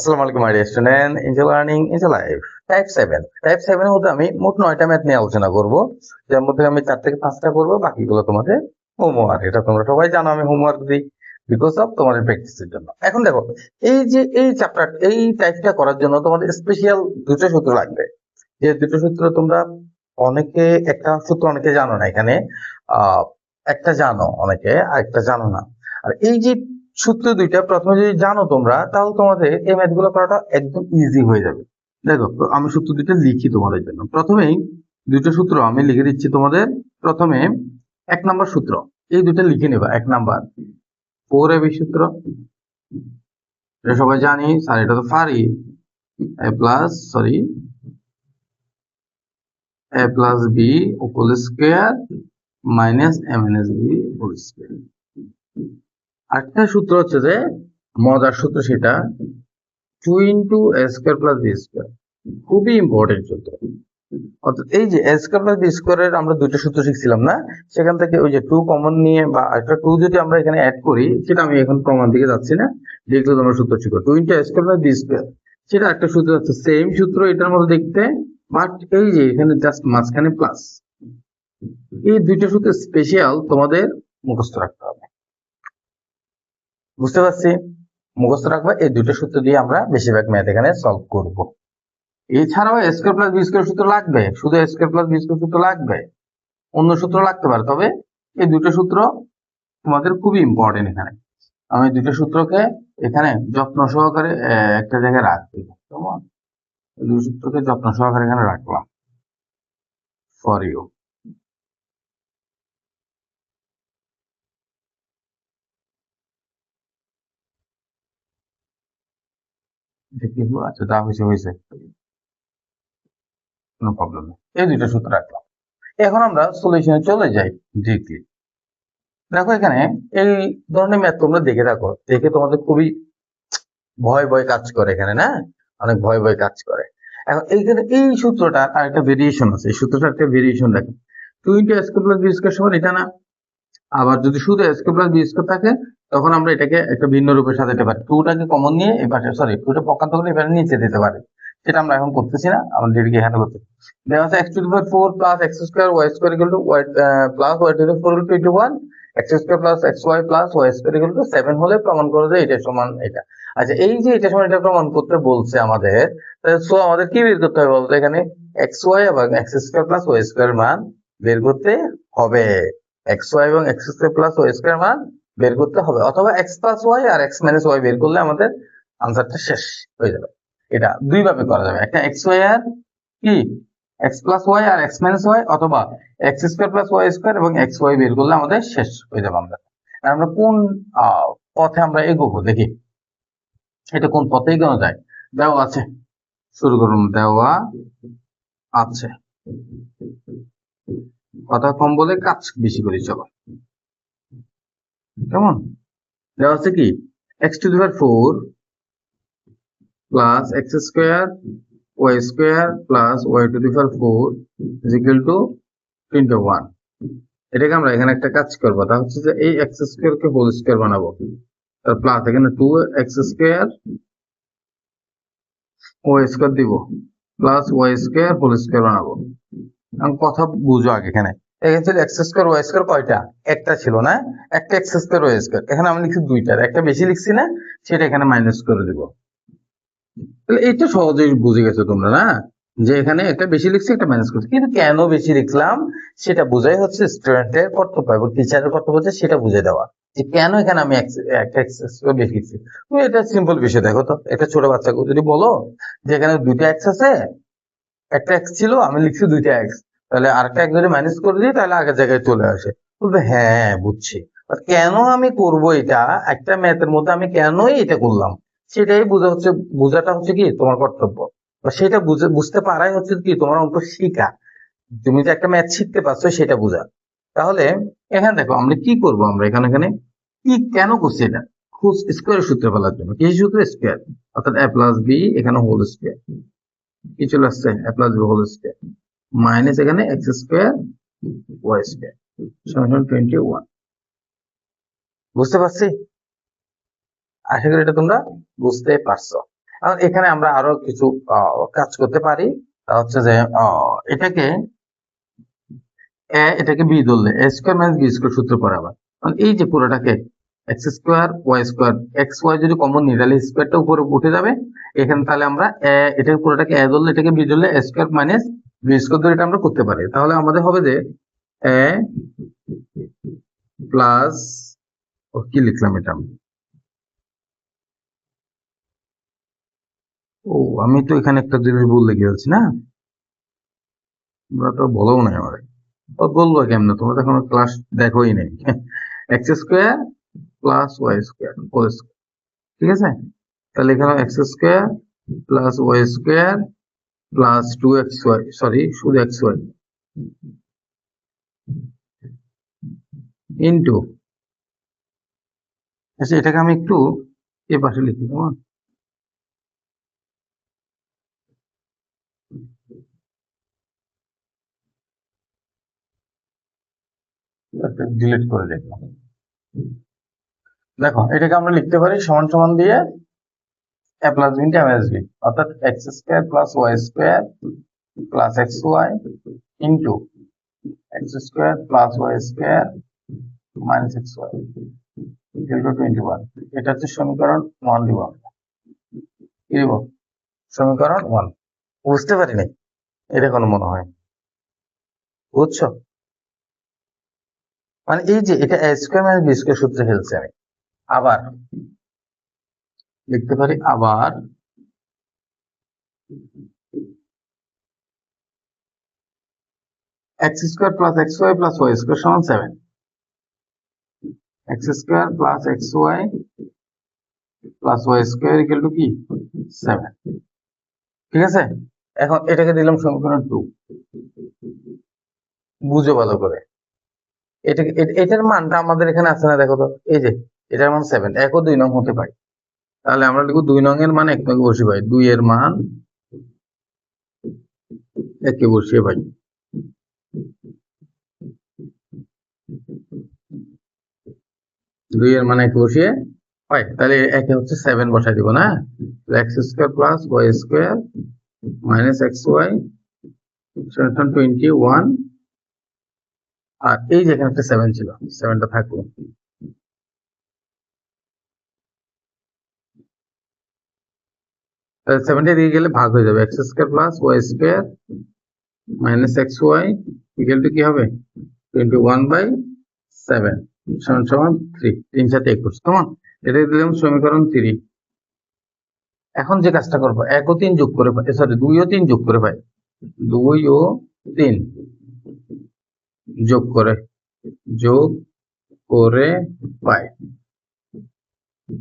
আসসালামু আলাইকুম my dear student, enjoy learning enjoy life. Type 7 এর মধ্যে আমি মোট 9টা ম্যাথ নিয়ে আলোচনা করব, যার মধ্যে আমি 4 থেকে 5টা করব, বাকিগুলো তোমাদের হোমওয়ার্ক। এটা তোমরা সবাই জানো আমি হোমওয়ার্ক দিই বিকজ অফ তোমাদের প্র্যাকটিসের জন্য। এখন দেখো, এই যে এই চ্যাপ্টার এই টাইপটা করার জন্য তোমাদের স্পেশাল দুটো সূত্র লাগবে। যে দুটো সূত্র তোমরা অনেকে, একটা সূত্র অনেকে জানো না, এখানে একটা জানো অনেকে আর একটা জানো না। আর এই যে সূত্র দুইটা প্রথমে যদি জানো তোমরা, তাহলে তোমাদের এই ম্যাথ গুলো করাটা একদম ইজি হয়ে যাবে। দেখো, আমি সূত্র দুইটা লিখি তোমাদের জন্য। প্রথমেই দুটো সূত্র আমি লিখে দিচ্ছি তোমাদের। প্রথমে 1 নম্বর সূত্র, এই দুটো লিখে নেবা। 1 নাম্বার 4ab সূত্র, এটা সবাই জানি, স্যার এটা তো পারি। a plus b whole square minus a minus b whole square। আরেকটা সূত্র হচ্ছে যে মজার সূত্র, সেটা 2 into a square plus b square, খুবই ইম্পর্টেন্ট সূত্র। অর্থাৎ এই যে a square plus b square এর আমরা দুটো সূত্র শিখছিলাম না, সেখান থেকে ওই যে 2 কমন নিয়ে বা একটা 2 যদি আমরা এখানে অ্যাড করি, সেটা আমি এখন প্রমাণ দিকে যাচ্ছি না, দেখলে তোমরা সূত্র শিখো। 2 into a square plus b square, সেটা একটা সূত্র আছে, সেম সূত্র এটার মধ্যে দেখতে, বাট এই যে এখানে জাস্ট মাঝখানে প্লাস। এই দুইটা সূত্র স্পেশাল তোমাদের মুখস্থ রাখতে হবে। বুঝতে পারছি? মুখস্থ রাখবে, এই দুটো সূত্র দিয়ে আমরা বেশিরভাগ ম্যাথ এখানে সলভ করব। এছাড়াও a square plus b square সূত্র লাগবে, শুধু a square plus b square সূত্র লাগবে, অন্য সূত্র লাগতে পারে, তবে এই দুটো সূত্র তোমাদের খুবই ইম্পর্টেন্ট। এখানে আমি দুটো সূত্রকে এখানে যত্ন সহকারে একটা জায়গায় রাখবো। কেমন? দুটো সূত্রকে যত্ন সহকারে এখানে রাখলাম ফর ইউ। আচ্ছা, যা হয়েছে হয়েছে, কোনো প্রবলেম নেই। এই দুটো সূত্র রাখলাম। এখন আমরা সলিউশনে চলে যাই ডিরেক্টলি। দেখো, এখানে এই ধরনের ম্যাথ তোমরা দেখে থাকো, দেখে তোমাদের খুবই ভয় ভয় কাজ করে এখানে, না? অনেক ভয় ভয় কাজ করে। এখন এইখানে এই সূত্রটার আর একটা ভেরিয়েশন আছে। এই সূত্রটার একটা ভেরিয়েশন দেখো, 2 into a square plus b square সমান এটা না। আবার যদি শুধু a square plus b square থাকে, তখন আমরা এটাকে একটা ভিন্ন রূপে সাজাতে পারি। 2টাকে কমন নিয়ে এবারে, সরি 2টা পক্ষান্তর করে এবারে নিচে দিতে পারি। সেটা আমরা এখন করতেছি না, আমরা ডিরেক্টলি এখানে করতে। দেওয়া আছে x to the power 4 plus x square y square equal to y plus y to the 4 into 1, x square plus xy plus y square equal to 7 হলে প্রমাণ করে যে এটা সমান এটা। আচ্ছা, এই যে এটা সমান এটা প্রমাণ করতে বলছে আমাদের, সো আমাদের কি বের করতে হবে বলতো? এখানে xy এবং x square plus y square মান বের করতে হবে। xy এবং x square plus y square মান বের করতে হবে, অথবা x plus y আর x minus y বের করলে আমাদের আনসারটা শেষ হয়ে যাবে। এটা দুই ভাবে করা যাবে, একটা xy আর কি x plus y আর x minus y, অথবা x square plus y square এবং xy বের করলে আমাদের শেষ হয়ে যাবে। আমরা কোন পথে আমরা এগোবো দেখি, এটা কোন পথে এগোনো যায়। দেওয়া আছে, শুরু করুন। দেওয়া আছে, কথা কম বলে কাজ বেশি করে চলো। কেমন? দেওয়া আছে কি x to the power 4 plus x square y square plus y to the power 4 is equal to 21। এটাকে আমরা এখানে একটা কাজ করবো, তা হচ্ছে যে এই x square কে হোল স্কয়ার বানাবো, তার প্লাস এখানে 2x square y square দিব, plus y square whole square বানাবো। এখন কথা বুঝো আগে, এখানে ছিল x square y square কয়টা? একটা ছিল না, একটা x square y square। এখানে আমি লিখছি দুইটার, একটা বেশি লিখছি না, সেটা এখানে মাইনাস করে দিব। তাহলে এইটা সহজেই বুঝে গেছো তোমরা, না? যে এখানে একটা বেশি লিখছি, একটা মাইনাস করছি। কিন্তু কেন বেশি লিখলাম সেটা বোঝাই হচ্ছে স্টুডেন্টের কর্তব্য এবং টিচারের কর্তব্য হচ্ছে সেটা বুঝে দেওয়া, যে কেন এখানে আমি একটা বেশি লিখছি। তুমি এটা সিম্পল বিষয় দেখো তো, একটা ছোট বাচ্চাকে যদি বলো যে এখানে দুইটা এক্স আছে, একটা এক্স ছিল, আমি লিখছি দুইটা এক্স, তাহলে আরেকটা এক যদি মাইনাস করে দিই, তাহলে আগের জায়গায় চলে আসে। বলবে হ্যাঁ বুঝছি, কেন আমি করব এটা, একটা ম্যাথের মধ্যে আমি কেনই এটা করলাম, সেটাই বোঝাটা হচ্ছে কি তোমার কর্তব্য, বা সেটা বুঝতে পারাই হচ্ছে কি তোমার অঙ্ক শিখা। তুমি যে একটা ম্যাথ শিখতে পারছো সেটা বোঝা। তাহলে এখানে দেখো আমরা কি করব, আমরা এখানে কি কেন করছি এটা, স্কোয়ারের সূত্র ফেলার জন্য। কি সূত্র? স্কোয়ার, অর্থাৎ a প্লাস বি এখানে হোল স্কোয়ার, কি চলে আসছে a plus B whole square minus এখানে x স্কোয়ার y স্কোয়ার সমান 21। বুঝতে পারছি? আশা করি এটা তোমরা বুঝতে পারছো। এখন এখানে আমরা আরো কিছু কাজ করতে পারি। তা হচ্ছে যে এটাকে এটাকে বি ধরলে A square minus B square সূত্র পড়ে আবার। এই যে পুরোটাকে X square Y square, X Y যদি কমন নিই তাহলে স্কোয়ারটা উপরে উঠে যাবে এখানে। তাহলে আমরা এটাকে পুরোটাকে এ ধরলে এটাকে বি ধরলে A square minus B square ধরে এটা আমরা করতে পারি। তাহলে আমাদের হবে যে এ প্লাস, কি লিখলাম এটা আমি তো এখানে একটা জিনিস ভুল লিখে ফেলছি না, তোমরা তো বলো না আমাদের। বলবো কেমন, তোমরা তো এখন ক্লাস দেখোই নাই। X square plus Y square whole square, ঠিক আছে। তাহলে এখানে x square plus Y square plus 2xy, sorry শুধু xy ইন্টু, আচ্ছা এটাকে আমি একটু এ পাশে লিখি, কেমন ডিলিট করে লিখলাম। দেখো এটাকে আমরা লিখতে পারি সমান সমান দিয়ে a plus B into M B, অর্থাৎ X square plus Y square plus x Y into x square plus Y square minus x Y equal to 21। এটা হচ্ছে সমীকরণ 1 দিব। কি দিব? সমীকরণ 1। বুঝতে পারি নাই এটা কোনো মনে হয়, বুঝছো? মানে এই যে এটা a square minus B square সূত্রে ফেলছি আমি। আবার লিখতে পারি, আবার x square plus x y plus Y square সমান 7, x square plus x y plus Y square equal to কি 7, ঠিক আছে। এখন এটাকে দিলাম সমীকরণ 2। বুঝো ভালো করে, এটাকে এটার মানটা আমাদের এখানে আছে না, দেখো তো এই যে এটার মান 7, 1 ও 2 নং হতে পারে। তাহলে আমরা লিখবো 2 নং এর মান 1 নং বসিয়ে পাই, 2 এর মান 1 এ বসিয়ে পাই। দুই এর মানে বসিয়ে হয়, তাহলে একে হচ্ছে 7 বসাই দিব না, x square plus Y square minus x y 21। আর এই যে এখানে একটা 7 ছিল, 7টা থাকলো। তাহলে 7টা দিয়ে গেলে ভাগ হয়ে যাবে, x square plus Y square minus x Y equal to কি হবে 21/7 সমান সমান 3, 3 7 21। কেমন? এটা দিলাম সমীকরণ 3। এখন যে কাজটা করবো 1 ও 3 যোগ করে পাই, সরি 2 ও 3 যোগ করে পাই, 2 ও 3 যোগ করে পাই।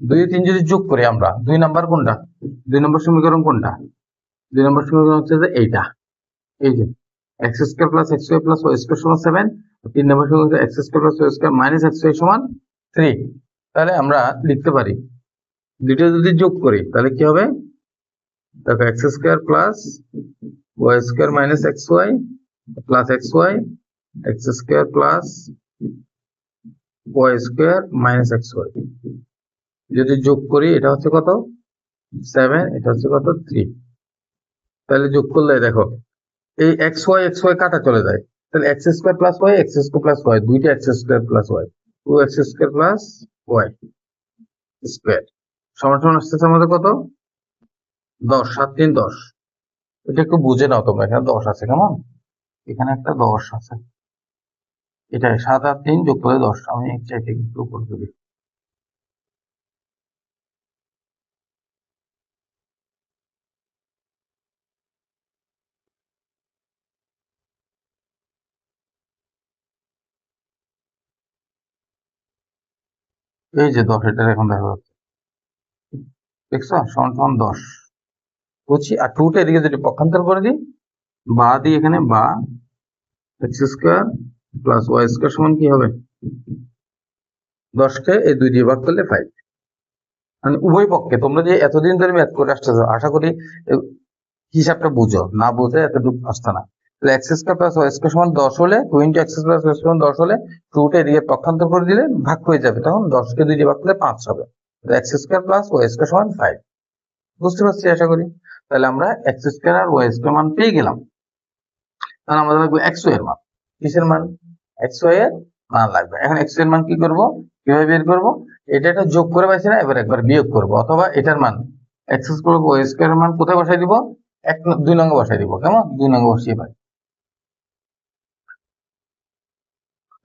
2 ও 3 যদি যোগ করি আমরা, 2 নাম্বার কোনটা, 2 নম্বর সমীকরণ কোনটা, 2 নম্বর সমীকরণ হচ্ছে যে এইটা, এই যে x square plus x y plus Y square সমান 7, 3 নম্বর সমীকরণ x square plus Y square minus x y সমান 3। তাহলে আমরা লিখতে পারি দুটো যদি যোগ করি তাহলে কি হবে, দেখো x square plus Y square minus x y plus x y, x square plus Y square minus x Y, যদি যোগ করি এটা হচ্ছে কত 7, এটা হচ্ছে কত 3। তাহলে যোগ করলে দেখো এই এক্স ওয়াই কাটা চলে যায়, তাহলে x square plus Y, x square plus Y, দুইটা X square plus Y, 2x square plus Y square সমান সমান আসতেছে আমাদের কত 10, 7 3 10। এটা একটু বুঝে নাও তোমরা, এখানে 10 আছে, কেমন এখানে একটা 10 আছে, এটাই 7 আর 3 যোগ করে 10। আমি চাইতে একটু উপর দিই, এই যে 10, এটা এখন দেখা যাচ্ছে, দেখছো সমান সমান 10 বুঝছি। আর 2টা এদিকে যদি পক্ষান্তর করে দিই, বা দিই এখানে, বা x square plus Y square সমান কি হবে 10কে এই 2 দিয়ে ভাগ করলে 5। মানে উভয় পক্ষে তোমরা যে এতদিন ধরে ম্যাথ করে আসতেছো, আশা করি হিসাবটা বুঝো, না বুঝে এতটুকু আসতে না। তাহলে x square plus Y square সমান 10 হলে, 2 এক্স প্লাস ওয়াই সমান 10 হলে 2টা এদিকে পক্ষান্তর করে দিলে ভাগ হয়ে যাবে, তখন 10কে 2 দিয়ে ভাগ করলে 5 হবে। X square plus Y square সমান 5। বুঝতে পারছি আশা করি। তাহলে আমরা এক্স স্কোয়ার আর ওয়াই স্কোয়ার মান পেয়ে গেলাম। তাহলে আমাদের লাগবে এক্স ওয়াই এর মান। কিসের মান? এক্স ওয়াই এর মান লাগবে। এখন এক্স এর মান কি করব, কিভাবে বের করব? এটা একটা যোগ করে পাইছি না, এবার একবার বিয়োগ করব, অথবা এটার মান এক্স স্কোয়ার ওয়াই স্কোয়ার এর মান কোথায় বসাই দিব? 2 নং বসাই দিব। কেমন? 2 নং বসিয়ে পাই।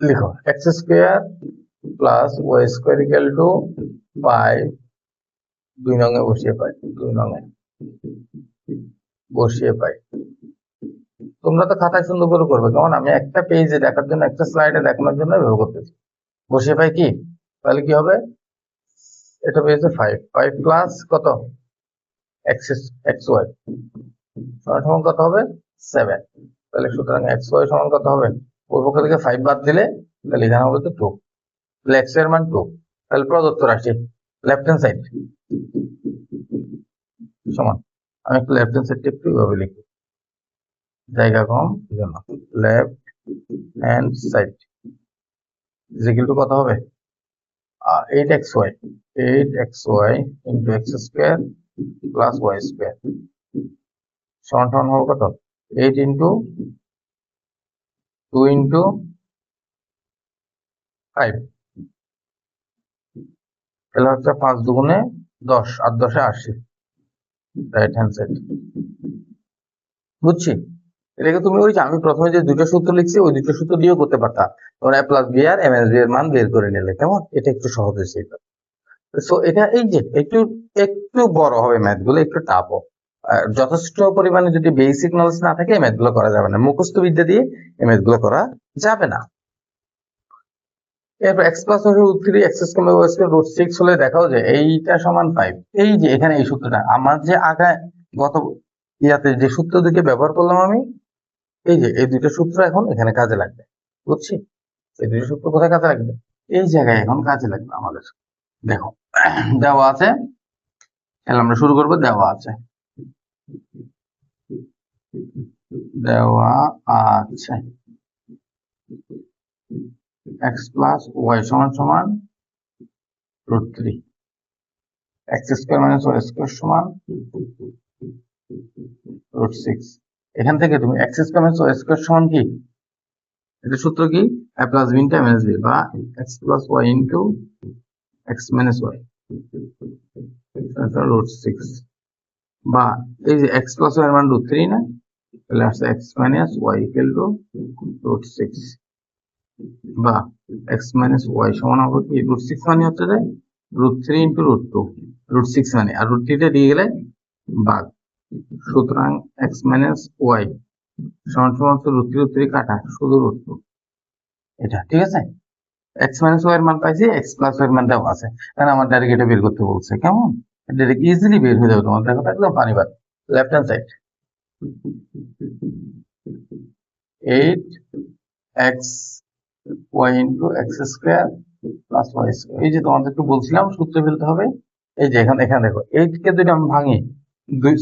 লিখো x square plus Y square equal to 5, 2 নং এ বসিয়ে পাই, 2 নং এ বসিয়ে পাই। তোমরা তো খাতায় সুন্দর করে করবে, কারণ আমি একটা পেজে দেখার জন্য, একটা স্লাইডে দেখানোর জন্য ব্যবহার করতেছি। বসিয়ে পাই কি? তাহলে কি হবে? এটা পেয়েছে 5 প্লাস কত? এক্স ওয়াই সমান কত হবে? 7। তাহলে সুতরাং এক্স ওয়াই সমান কত হবে? ওর পক্ষ থেকে 5 বাদ দিলে তাহলে এখানে হবে তো 2। তাহলে এক্স এর মান 2। তাহলে প্রদত্ত রাশি লেফট হ্যান্ড সাইড সমান, আমি একটু লেফট হ্যান্ড সাইডটা একটু এইভাবে লিখি, জায়গা কম জন্য। Left hand side is equal to কত হবে? 8xy, 8xy into x square plus Y square সমান হবে কত? 8 ইন্টু 2 ইন্টু 5, তাহলে হচ্ছে 5 দুগুণে 10 আর 10 এ 80, রাইট হ্যান্ড সাইড। বুঝছি? এটাকে তুমি ওই যে আমি প্রথমে যে দুটো সূত্র লিখছি ওই দুটো সূত্র দিয়েও করতে পারতা। তোমরা a প্লাস বি আর এম এস বি এর মান বের করে নিলে। কেমন? এটা একটু সহজ হয়েছে। সো এটা এই যে একটু একটু বড় হবে ম্যাথ গুলো, একটু টাফ হবে। যথেষ্ট পরিমাণে যদি বেসিক নলেজ না থাকে ম্যাথ গুলো করা যাবে না, মুখস্থ বিদ্যা দিয়ে এই ম্যাথ গুলো করা যাবে না। এরপর x plus root 3 x square y square root 6 হলে দেখাও যে এইটা সমান 5। এই যে এখানে এই সূত্রটা আমার যে আগে গত ইয়াতে যে সূত্র দুটো ব্যবহার করলাম আমি, এই যে এই দুটো সূত্র এখন এখানে কাজে লাগবে। বুঝছি? এই দুটো সূত্র কোথায় কাজে লাগবে? এই জায়গায় এখন কাজে লাগবে আমাদের। দেখো দেওয়া আছে, তাহলে আমরা শুরু করবো। দেওয়া আছে এক্স প্লাস ওয়াই সমান সমান root 3, X square minus Y square সমান রুট 6। এখান থেকে তুমি X square minus Y square সমান কি? এটা সূত্র কি? a plus B into minus B, বা X plus Y into X minus Y root 6, বা এই যে এক্স প্লাস ওয়াই এর মান রুট 3 না, তাহলে আসছে x minus y equal to root 6, বা এক্স মাইনাস ওয়াই সমান হবে কি? রুট 6 মানে হচ্ছে যে রুট 3 ইন্টু রুট 2, রুট 6 মানে, আর রুট 3 টা দিয়ে গেলে ভাগ। সুতরাং এক্স মাইনাস ওয়াই সমান সমান হচ্ছে রুট 3 কাটা, শুধু রুট 2। এটা ঠিক আছে? এক্স মাইনাস ওয়াই এর মান পাইছি, এক্স প্লাস ওয়াই এর মান দেওয়া আছে, কারণ আমার ডাইরেক্ট এটা বের করতে বলছে। কেমন? ডাইরেক্ট ইজিলি বের হয়ে যাবে তোমার, দেখো একদম পানিবাদ। Left hand side 8x y into x square plus Y square. এই যে তোমাদেরকে বলছিলাম সূত্র ফেলতে হবে। এই যে এখানে দেখো 8 কে যদি আমি ভাঙি,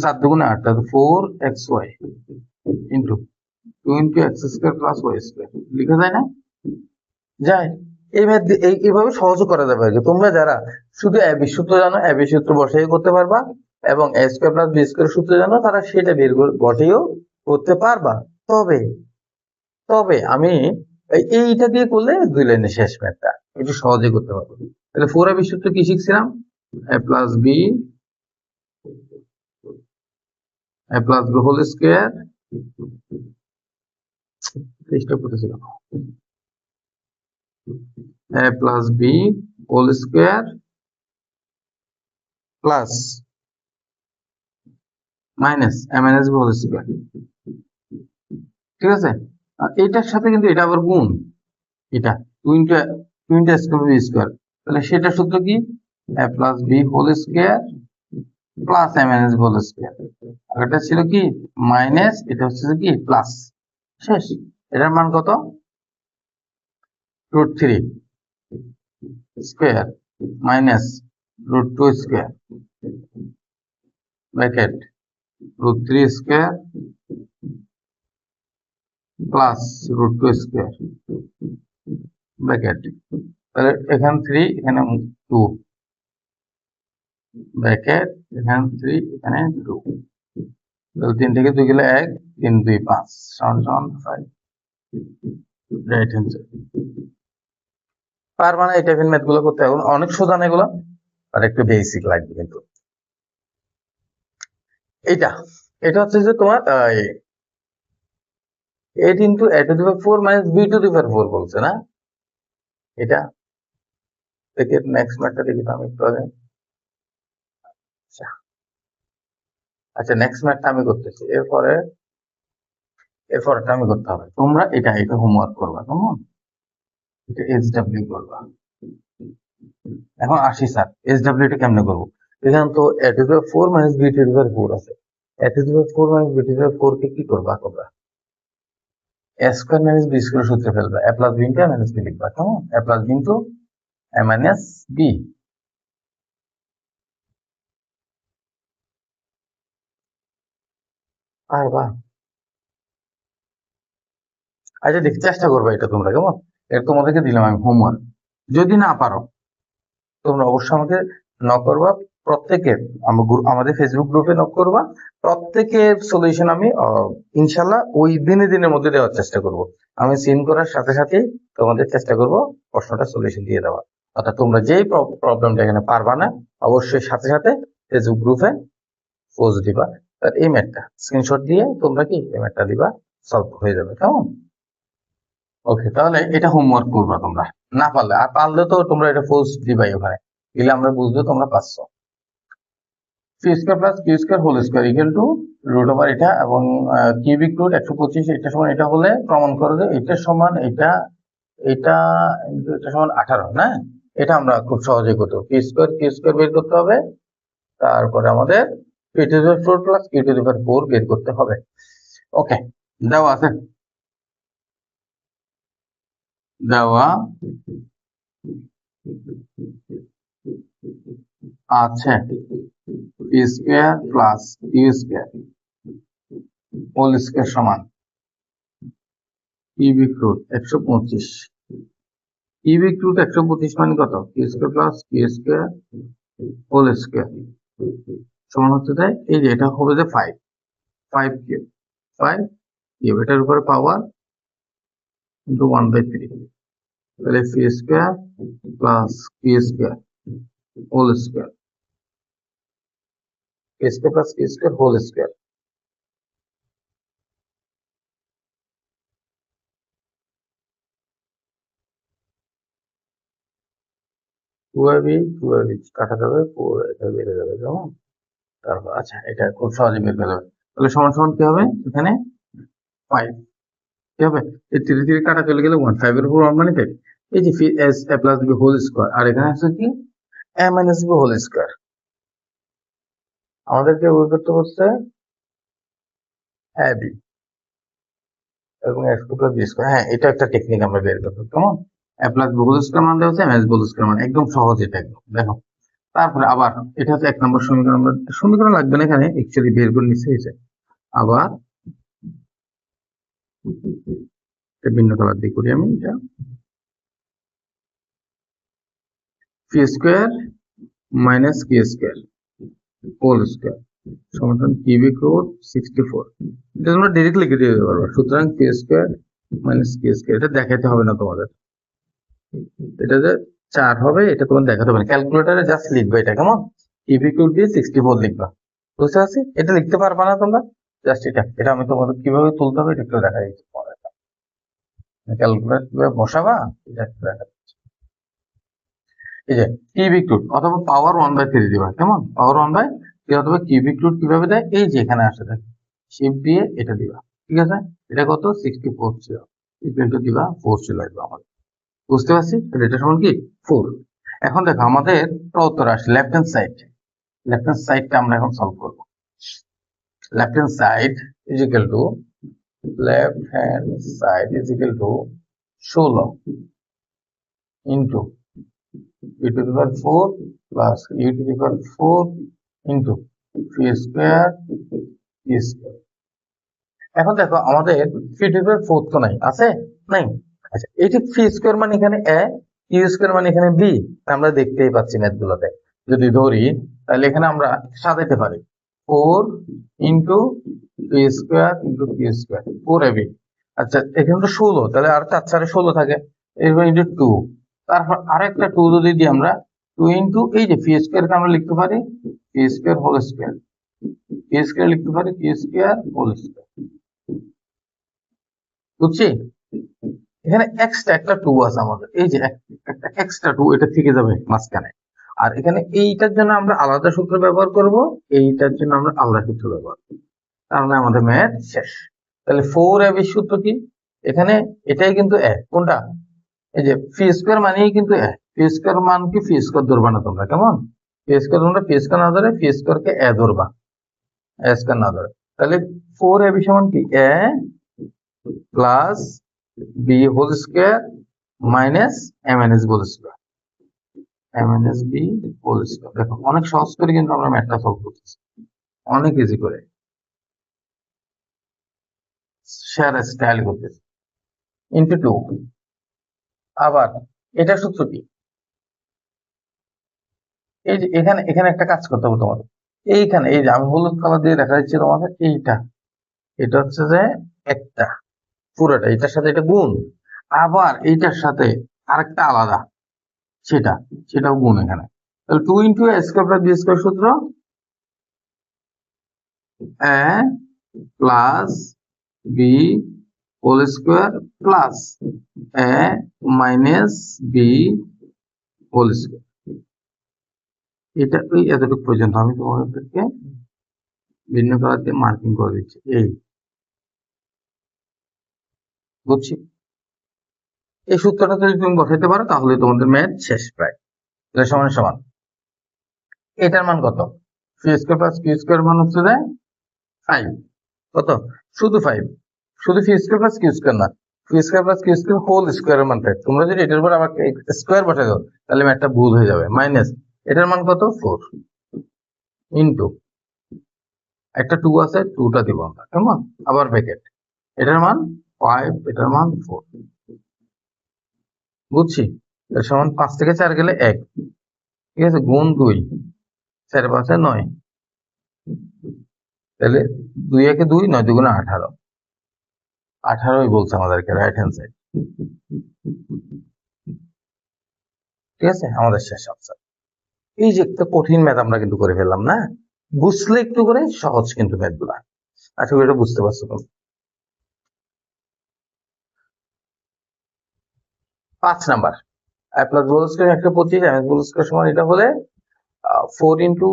7 দুগুণে 8, তাহলে 4xy into 2 into x square plus Y square লিখা যায় না? যায়। এইভাবে সহজে করা যাবে। যে তোমরা যারা শুধু এবি সূত্র জানো, এবি সূত্র বসাই করতে পারবা, এবং এ স্কোয়ার প্লাস বি স্কোয়ার সূত্র জানো, তারা সেটা বের বসেও করতে পারবা। তবে তবে আমি এইটা দিয়ে করলে 2 লাইনে শেষ ম্যাথটা একটু সহজে করতে পারবো। তাহলে 4ab সূত্র কি শিখছিলাম? a plus B whole square, চেষ্টা করতেছিলাম, a plus B whole square plus minus a minus B whole square. ঠিক আছে? এটার সাথে কিন্তু এটা আবার গুণ, এটা 2 ইন্টু স্কোয়ার বি স্কোয়ার, তাহলে সেটা সূত্র কি? a plus B whole square plus a minus B whole square. আর এটা ছিল কি? মাইনাস, এটা হচ্ছে কি? প্লাস। শেষ। এটার মান কত? Root 3 square minus root 2 square bracket root 3 square plus root 2 square bracket. তাহলে এখানে 3, এখানে 2, ব্র্যাকেট এখানে 3 এখানে 2, 3 থেকে 2 গেলে 1, 3 2 5 সমান সমান 5, রাইট অ্যান্সার। পারবা না এই টাইপের ম্যাথ গুলো করতে, এখন অনেক সোজা না এগুলো, আর একটু বেসিক লাগবে কিন্তু। এটা হচ্ছে যে তোমার 8 into a to the power 4 minus b to the power 4 বলছে না, এটা দেখে নেক্সট ম্যাথটা দেখি তো আমি একটু আগে। আচ্ছা নেক্সট ম্যাথটা আমি করতেছি, এরপরটা আমি করতে হবে, তোমরা এটা হোমওয়ার্ক করবা, কেমন? এটা SW করবা। এখন আসি স্যার SW টা কেমনে করবো? এখানে তো a to the power 4 minus b to the power 4 আছে, a to the power 4 minus b to the power 4 কে কি করবা তোমরা? a square minus b square সূত্রে ফেলবা, a plus b into a minus b লিখবা, কেমন? a plus b into a minus b। পারবা? আচ্ছা দেখি চেষ্টা করবা এটা তোমরা, কেমন? এটা তোমাদেরকে দিলাম আমি হোমওয়ার্ক, যদি না পারো তোমরা অবশ্যই আমাকে নক করবা, প্রত্যেকের আমাদের ফেসবুক গ্রুপে নক করবা, প্রত্যেকের সলিউশন আমি ইনশাল্লাহ ওই দিনের মধ্যে দেওয়ার চেষ্টা করব। আমি সিন করার সাথে সাথেই তোমাদের চেষ্টা করব প্রশ্নটা সলিউশন দিয়ে দেওয়া। অর্থাৎ তোমরা যেই প্রবলেমটা এখানে পারবা না অবশ্যই সাথে সাথে ফেসবুক গ্রুপে পোস্ট দিবা, আর এই ম্যাথটা স্ক্রিনশট দিয়ে তোমরা কি এই ম্যাথটা দিবা, সলভ হয়ে যাবে, কেমন? ওকে, তাহলে এটা হোমওয়ার্ক করবা তোমরা, না পারলে, আর পারলে তো তোমরা এটা পোস্ট দিবাই ওখানে, দিলে আমরা বুঝবো তোমরা পারছো। P square plus Q square whole square equal to root over এটা, এবং কিউবিক রুট 125, এটা সমান এটা হলে প্রমাণ করো যে এটা সমান এটা এটা এটা সমান 18 না, এটা আমরা খুব সহজেই করতে পারবো। পি স্কয়ার কিউ স্কয়ার বের করতে হবে, তারপরে আমাদের P to the power 4 plus Q to the power 4 বের করতে হবে। ওকে, দেওয়া আছে, দেওয়া আছে P square plus Q square whole square সমান কিউবিক রুট 125, কিউবিক রুট 125 মানে কত? Q square plus Q square whole square সমান হচ্ছে তাই এই যে এটা হবে যে 5 কিউব, 5 কিউব, এটার উপরে পাওয়ার ইনটু 1/3, তাহলে p square plus Q square whole square, p square plus Q square whole square. কাটা যাবে, এটা বেড়ে যাবে, কেমন? তারপর আচ্ছা এটা খুব সহজে বের করা যাবে, তাহলে সমান সমান কি হবে এখানে 5, কি হবে? এই 3 3 কাটা চলে গেলে 1, 5 এর উপর 1 মানে 5, এই যে S A plus B whole square, আর এখানে আছে কি A minus B whole square. আমাদেরকে বের করতে হচ্ছে এ বি এবং এক্স প্লাস বি স্কয়ার। হ্যাঁ, এটা একটা টেকনিক আমরা বের করতে, কেমন? A plus B whole square মান দেওয়া হচ্ছে এম এস হোল স্কয়ার মান, একদম সহজ এটা, একদম দেখো। তারপরে আবার এটা হচ্ছে 1 নম্বর সমীকরণ, আমরা সমীকরণ লাগবে না এখানে, অ্যাকচুয়ালি বের করে নিচ্ছে হয়েছে। আবার ভিন্ন কালার দিয়ে করি আমি, এটা p square minus q square whole square সমান কিউবিক রুট 64, এটা তোমরা ডাইরেক্টলি লিখে দিতে পারবে। সুতরাং p square minus q square, এটা দেখাতে হবে না তোমাদের, এটা যে 4 হবে এটা তোমার দেখাতে হবে না, ক্যালকুলেটরে জাস্ট লিখবে এটা, কেমন? কিউবিক রুট দিয়ে 64 লিখবা, বুঝতে পারছি? এটা লিখতে পারবা না তোমরা, জাস্ট এটা আমি তোমাদের কিভাবে তুলতে হবে এটা একটু দেখা দিচ্ছি, ক্যালকুলেটর কিভাবে বসাবা এটা একটু দেখা। এই যে কিউবিক রুট অথবা পাওয়ার 1/3 দিবা, কেমন? পাওয়ার 1/3 অথবা কিউবিক রুট কিভাবে দেয়, এই যে এখানে আসে থাকে শিফট দিয়ে এটা দিবা, ঠিক আছে? এটা কত? 64 ছিল, ইকুয়াল টু দিবা 4 ছিল এটা আমাদের, বুঝতে পারছি? তাহলে এটা সমান কি 4। এখন দেখো আমাদের উত্তর আসে লেফট হ্যান্ড সাইডটা আমরা এখন সলভ করব। Left hand side is equal two 16 into e to the power 4 plus e to the power 4 into phi square e square। এখন দেখো আমাদের phi to the power 4 তো নাই, আছে? নাই। আচ্ছা এই যে phi square মানে এখানে a, q square মানে এখানে b, আমরা দেখতেই পাচ্ছি ম্যাথগুলোতে। যদি ধরি তাহলে এখানে আমরা সাজাইতে পারি 4 into P square into P square 4ab। আচ্ছা এখানে তো 16, তাহলে আর 4 4 16 থাকে, এরপর ইন্টু 2, তারপর আরেকটা 2 যদি দিই আমরা 2 ইন্টু এই যে পি স্কোয়ারকে আমরা লিখতে পারি p square whole square, p square লিখতে পারি পি স্কোয়ার হোল স্কোয়ার। বুঝছি? এখানে এক্সট্রা একটা 2 আছে আমাদের, এই যে একটা এক্সট্রা 2, এটা থেকে যাবে মাঝখানে। আর এখানে এইটার জন্য আমরা আলাদা সূত্র ব্যবহার করব, এইটার জন্য আমরা আলাদা সূত্র ব্যবহার করব, তাহলে আমাদের ম্যাথ শেষ। তাহলে 4ab এর সূত্র কি? এখানে এটাই কিন্তু এক, কোনটা? এই যে পি স্কোয়ার মানেই কিন্তু এক, পি স্কোয়ার মান কি পি স্কোয়ার ধরবা না তোমরা, কেমন? পি স্কোয়ার তোমরা পি স্কোয়ার না ধরে পি স্কোয়ার কে এ ধরবা, এ স্কোয়ার না ধরে। তাহলে 4ab সমান কি A plus B whole square minus M N S whole square, M N S B whole square. দেখো অনেক সহজ করে কিন্তু আমরা ম্যাথটা সলভ করতেছি, অনেক ইজি করে শেয়ার স্টাইল করতেছি ইন্টু 2। আবার এটা সূত্র কি? এই যে এখানে এখানে একটা কাজ করতে হবে তোমাদের, এইখানে এই যে আমি হলুদ কালার দিয়ে দেখা যাচ্ছে তোমাদের, এইটা এটা হচ্ছে যে একটা পুরোটা, এটার সাথে এটা গুণ, আবার এইটার সাথে আরেকটা আলাদা, সেটাও গুণ এখানে। তাহলে 2 into A square plus B square সূত্র A plus B whole square plus A minus B whole square. এটা ওই এতটুকু পর্যন্ত আমি তোমাদেরকে ভিন্ন কালার দিয়ে মার্কিং করে দিচ্ছি, এই বুঝছি? এই সূত্রটা যদি তুমি বসাইতে পারো তাহলে তোমাদের ম্যাথ শেষ প্রায়। তাহলে সমান সমান এটার মান কত? P square plus Q square মান হচ্ছে যে 5, কত? শুধু 5, শুধু P square plus Q square না, P square plus Q square whole স্কোয়ারের মান 5। তোমরা যদি এটার উপর আবার স্কোয়ার বসাই দাও তাহলে ম্যাথটা ভুল হয়ে যাবে। মাইনাস এটার মান কত? 4 ইন্টু একটা 2 আছে, 2টা দিব আমরা, কেমন? আবার ব্র্যাকেট, এটার মান 5, এটার মান 4। বুঝছি? এর সমান 5 থেকে 4 গেলে 1, ঠিক আছে, গুণ 2, 4 5 9, তাহলে 2 1 2, 9 2 18, 18ই বলছে আমাদেরকে রাইট হ্যান্ড সাইড। ঠিক আছে, আমাদের শেষ আনসার। এই যে একটা কঠিন ম্যাথ আমরা কিন্তু করে ফেললাম না, বুঝলে একটু করে সহজ কিন্তু ম্যাথ গুলা, আশা করি এটা বুঝতে পারছো তুমি। 5 number a plus whole square একটা 25, m হোল স্কয়ার সমান এটা হলে 4 into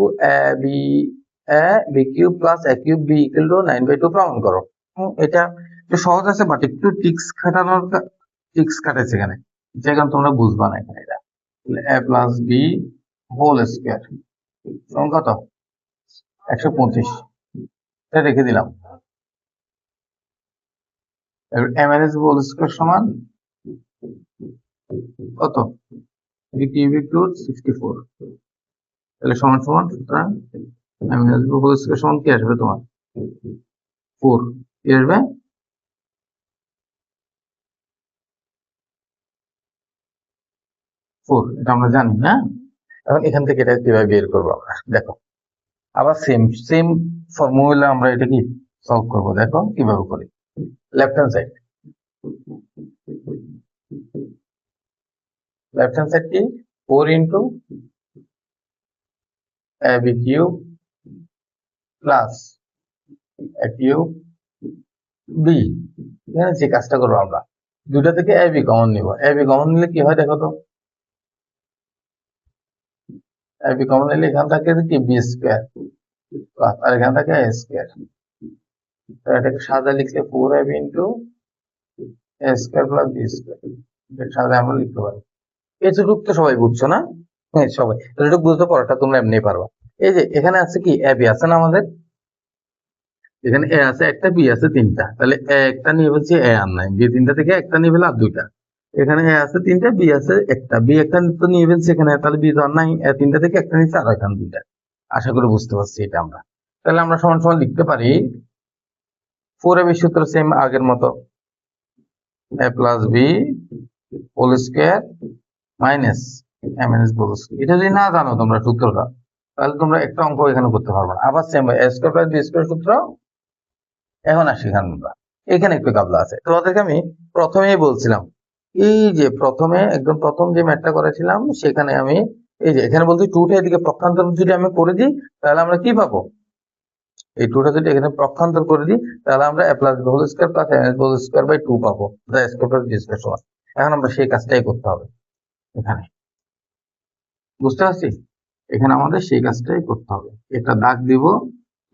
b cube plus a cube b equal to 9/2 প্রমাণ করো। এটা একটু সহজ আছে, বাট একটু টিক্স খাটাইছে এখানে, যেখানে তোমরা বুঝবা না এখানে। এটা a plus B whole square সমান কত? 125, এটা রেখে দিলাম। m n s whole square সমান কত? বি কিউবিক রুট 64, তাহলে সমান সমান, সুতরাং m n s whole square সমান কি আসবে তোমার? 4 কি আসবে? 4, এটা আমরা জানি না। এখন এখান থেকে এটা কিভাবে বের করবো আমরা, দেখো আবার সেম ফর্মুলা আমরা এটা কি সলভ করবো, দেখো কিভাবে করি। লেফট হ্যান্ড সাইড কি 4 into ab cube plus a cube b. এখানে যে কাজটা করবো আমরা, দুটা থেকে ab কমন নিব, ab কমন নিলে কি হয় দেখো তো, ab কমন নিলে এখান থেকে কি বি স্কয়ার প্লাস, আর এখান থেকে a স্কয়ার, এটাকে সাদা লিখলে 4ab into a square plus B square, এটা সাদা আমরা লিখতে পারি। এতটুকু তো সবাই বুঝছো না? হ্যাঁ সবাই এতটুকু বুঝতে পারোটা তোমরা এমনি পারবা। এই যে এখানে আছে কি ab আছে না আমাদের, এখানে এ আছে একটা, বি আছে 3টা, তাহলে একটা নিয়ে ফেলছি, এ আর নাই, বি 3টা থেকে একটা নিয়ে ফেলে আর 2টা। এখানে এ আছে 3টা, বি আছে একটা, বি একটা তো নিয়ে ফেলছি এখানে, তাহলে বি তো আর নাই, এ 3টা থেকে একটা নিচ্ছে আর এখানে 2টা। আশা করি বুঝতে পারছি এটা আমরা। তাহলে আমরা সমান সমান লিখতে পারি 4ab সূত্র সেম আগের মতো, a plus B whole square minus MNS বলস এটা যদি না জানো তোমরা সূত্রটা, তাহলে তোমরা একটা অঙ্ক এখানে করতে পারবে না। আবার সেম এ স্কয়ার প্লাস বি স্কয়ার সূত্র এখন আসি এখানে আমরা, এখানে একটু গাবলা আছে। তোমাদেরকে আমি প্রথমেই বলছিলাম, এই যে প্রথমে একদম প্রথম যে ম্যাথটা করেছিলাম সেখানে আমি এই যে এখানে বলছি টুটা এদিকে পক্ষান্তর যদি আমি করে দিই তাহলে আমরা কি পাবো, এই টুটা যদি এখানে পক্ষান্তর করে দিই তাহলে আমরা a plus B whole square plus m whole square by 2 পাবো, যা স্কয়ার প্লাস বি স্কয়ার সমান। এখন আমরা সেই কাজটাই করতে হবে এখানে, বুঝতে পারছি? এখানে আমাদের সেই কাজটাই করতে হবে। এটা দাগ দিব,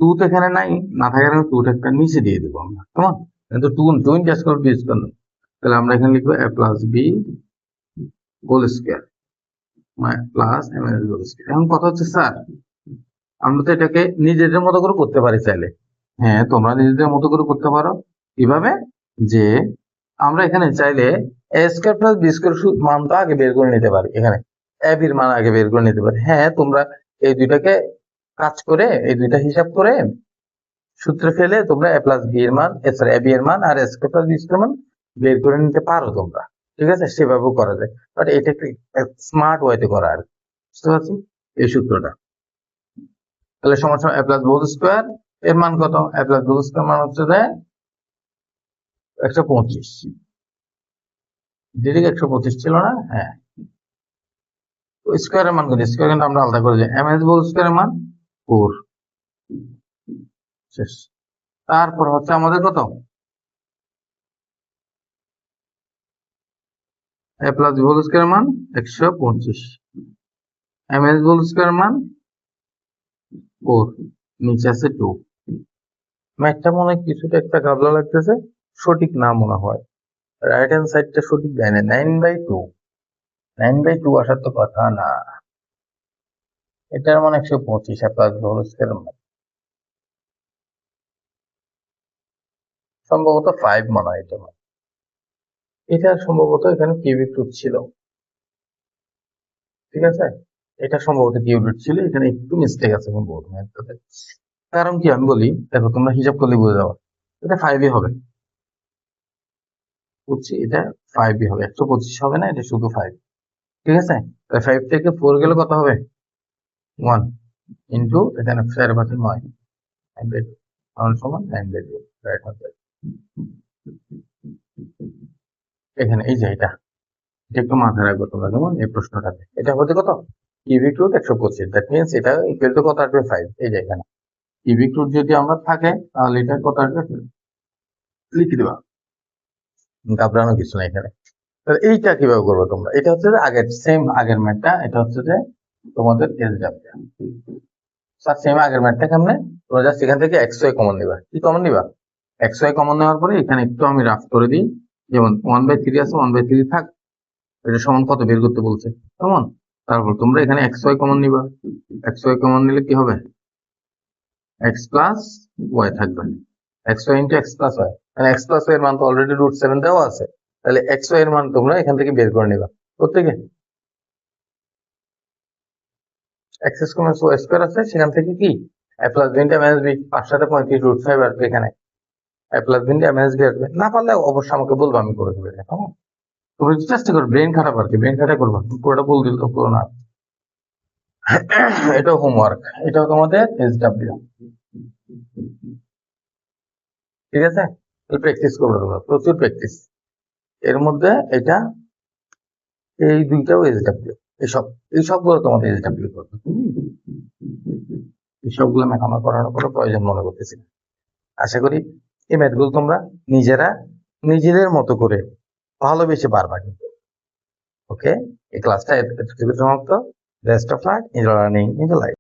টু তো এখানে নাই, না থাকার কারণে টুটা একটা নিচে দিয়ে দেবো আমরা, কেমন? কিন্তু two two into square b square না, তাহলে আমরা এখানে লিখবো a plus B whole square plus m whole square. এখন কথা হচ্ছে স্যার আমরা তো এটাকে নিজেদের মতো করে করতে পারি চাইলে। হ্যাঁ, তোমরা নিজেদের মতো করে করতে পারো। কিভাবে? যে আমরা এখানে চাইলে এ স্কয়ার প্লাস বি স্কয়ার মানটা আগে বের করে নিতে পারি, এখানে এ বির মান আগে বের করে নিতে পারি। হ্যাঁ, তোমরা এই দুইটাকে কাজ করে এই দুইটা হিসাব করে সূত্রে ফেলে তোমরা এ প্লাস বি এর মান সরি এ বি এর মান আর স্কয়ার প্লাস বি স্কয়ার মান বের করে নিতে পারো তোমরা, ঠিক আছে? সেভাবেও করা যায়, বাট এটা একটু স্মার্ট ওয়েতে করা আর, বুঝতে পারছি এই সূত্রটা। তাহলে সমান সমান a plus B whole square এর মান কত? a plus B whole square মান হচ্ছে যে 125, যেদিকে 125 ছিল না, হ্যাঁ স্কয়ারের মান কত? স্কয়ার কিন্তু আমরা আলাদা করে যাই, এম এস হোল স্কয়ারের মান 4 শেষ। তারপর হচ্ছে আমাদের কত, a প্লাস বি হোল স্কয়ারের মান 125, এম এস হোল স্কয়ারের মান 4, নিচে আছে 2। ম্যাথটা মনে হয় কিছুটা একটা গাবলা লাগতেছে, সঠিক না মনে হয়, রাইট হ্যান্ড সাইডটা সঠিক দেয় না, 9/2, 9/2 আসার তো কথা না, এটার মান 125 a প্লাস বি হোল স্কয়ারের মান সম্ভবত 5 মনে হয় এটা, এটা সম্ভবত এখানে কিউবিক রুট ছিল, ঠিক আছে? এটা সম্ভবত কিউবিক রুট ছিল, এখানে একটু মিস্টেক আছে সম্ভবত ম্যাথটাতে। কারণ কি আমি বলি, দেখো তোমরা হিসাব করলে বুঝে যাও, এটা 5ই হবে, বুঝছি, এটা 5ই হবে, 125 হবে না, এটা শুধু 5, ঠিক আছে? তাহলে 5 থেকে 4 গেলে কত হবে? 1 ইন্টু এখানে 4/9 সমান 9/2, রাইট হ্যান্ড সাইড। এখানে এই যে এটা একটু মাথায় রাখবো তোমরা, যেমন এই প্রশ্নটাতে এটা হচ্ছে কত, কিউবিক রুট 125, দ্যাট মিনস এটা ইকুয়াল টু কত আসবে? 5। এই যে এখানে কিউবিক রুট যদি আমরা থাকে তাহলে এটা কত আসবে লিখে দেবা, ঘাবড়ানো কিছু না এখানে। তাহলে এইটা কিভাবে করবো তোমরা, এটা হচ্ছে যে আগের সেম আগের ম্যাথটা, এটা হচ্ছে যে তোমাদের এস যাবে স্যার সেম আগের ম্যাথটা কেমনে, তোমরা জাস্ট এখান থেকে এক্স ওয়াই কমন নিবা। কি কমন নিবা? এক্স ওয়াই কমন নেওয়ার পরে এখানে একটু আমি রাফ করে দিই, যেমন 1/3 আছে, 1/3 থাক, এটা সমান কত বের করতে বলছে, কেমন? তারপর তোমরা এখানে এক্স ওয়াই কমন নিবা, এক্স ওয়াই কমন নিলে কি হবে? এক্স প্লাস ওয়াই থাকবে, x Y into x plus y, মানে এক্স প্লাস ওয়াই এর মান তো অলরেডি √7 দেওয়া আছে, তাহলে এক্স ওয়াই এর মান তোমরা এখান থেকে বের করে নিবা। প্রত্যেকে এক্স স্কয়ার ওয়াই স্কয়ার আছে, সেখান থেকে কি a plus B into minus b, 5 সাথে 35 √5 আসবে, এখানে a plus B into minus b আসবে। না পারলে অবশ্যই আমাকে বলবো, আমি করে দেবো এটা, কেমন? তুমি চেষ্টা করো, ব্রেন খারাপ আর কি, ব্রেন খারাপ করবা, পুরোটা বল দিল তো পুরো না। এটাও হোমওয়ার্ক, এটাও তোমাদের SW, ঠিক আছে? প্র্যাকটিস করবে তোমরা, প্রচুর প্র্যাকটিস। এর মধ্যে এটা এই দুইটাও SW, এই সবগুলো তোমাদের SW করবে, এই সবগুলো ম্যাথ আমার করানোর কোনো প্রয়োজন মনে করতেছি না। আশা করি এই ম্যাথগুলো তোমরা নিজেরা নিজেদের মতো করে ভালোবেসে পারবা কিন্তু। ওকে, এই ক্লাসটা এতটুকু সমাপ্ত। Best of luck in learning in life.